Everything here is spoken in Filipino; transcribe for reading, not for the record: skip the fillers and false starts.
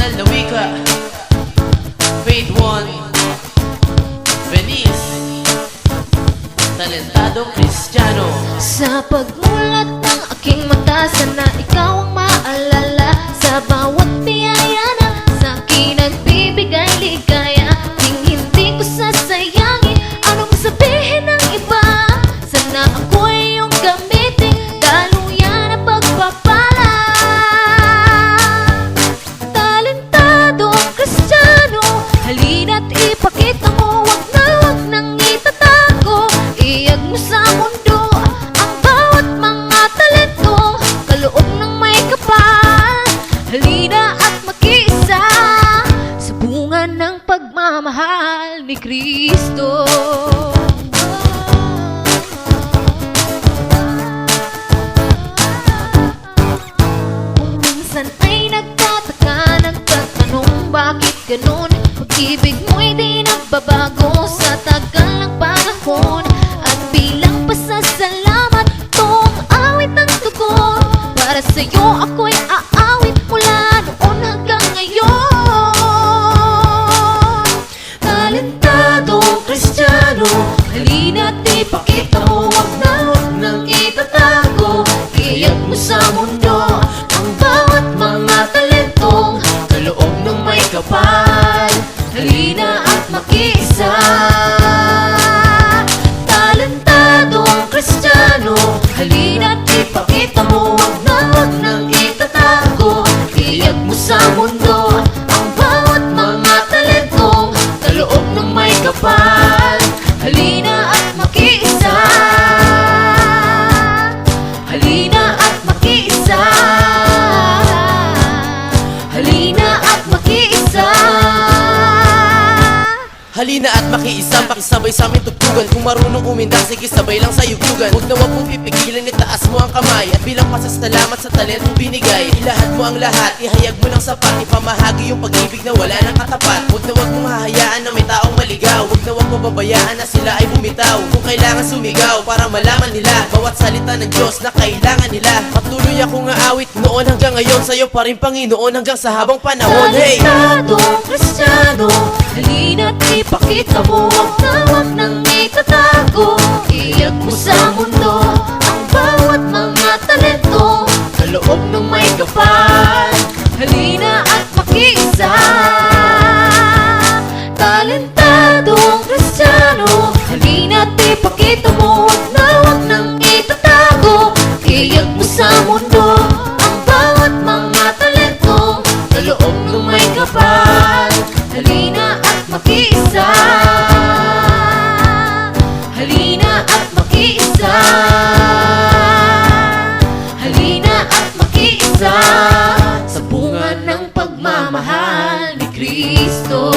banal na wika. Fade 1 Venice, talentadong Kristiyano. Sa pagmulat ng aking mata, sana ikaw ang maalala. Sa bawat biyaya na sa akin nagbibigay ligaya, hindi ko sasayangin anong sabihin ng iba. Sana ako ay iyong gamitin, daluyan na pagpapala. Talentadong Kristiyano, halina't ipakita mo, wag nang itatago. Iyag mo sa mundo ang bawat mga talento, kaloob ng may kapal. Halina at makiisa sa bunga ng pagmamahal ni Kristo. Kung minsan ay nagtataka, nagtatanong bakit ganun, pag-ibig mo'y di nagbabago sa tagal ng panahon. At bilang pasasalamat, tong awit ang tugon. Para sa'yo ako'y aawit mula noon hanggang ngayon. Talentadong Kristiyano, halina't ipakita mo, wag nang itatago. Iyag mo sa mundo ang bawat mga talentong kaloob ng may kapal. Halina at makiisa. Talentadong Kristiyano, halina't ipakita mo, wag nang itatago. Iyag mo sa mundo ang bawat mga talentong kaloob ng may kapal. Halina at makiisa. Halina at makiisa. Halina at makiisa. Halina at makiisa, pakisabay sa aming tugtugan. Kung marunong umindang, sige sabay lang sa yugtugan. Huwag na wag mong pipigilan, itaas mo ang kamay. At bilang pasasalamat sa talentong binigay, ilahad mo ang lahat, ihayag mo ng sapat. Ipamahagi yung pag-ibig na wala nang katapat. Huwag na wag mong hahayaan na may taong maligaw. Huwag na wag mong babayaan na sila ay bumitaw. Kung kailangan sumigaw para malaman nila bawat salita ng Diyos na kailangan nila. Patuloy akong aawit noon hanggang ngayon, sa'yo pa rin Panginoon hanggang sa habang panahon. Hey! Talentadong Kristiyano, halina't ipakita mo, wag nang itatago. Iyag mo sa mundo ang bawat mga talento kaloob ng may kapal. Halina at makiisa. Talentadong Kristiyano, halina't ipakita mo, wag nang itatago. Iyag mo sa mundo ang bawat mga talento kaloob ng may kapal. Halina at makiisa. Halina at makiisa. Halina at makiisa sa bunga ng pagmamahal ni Kristo.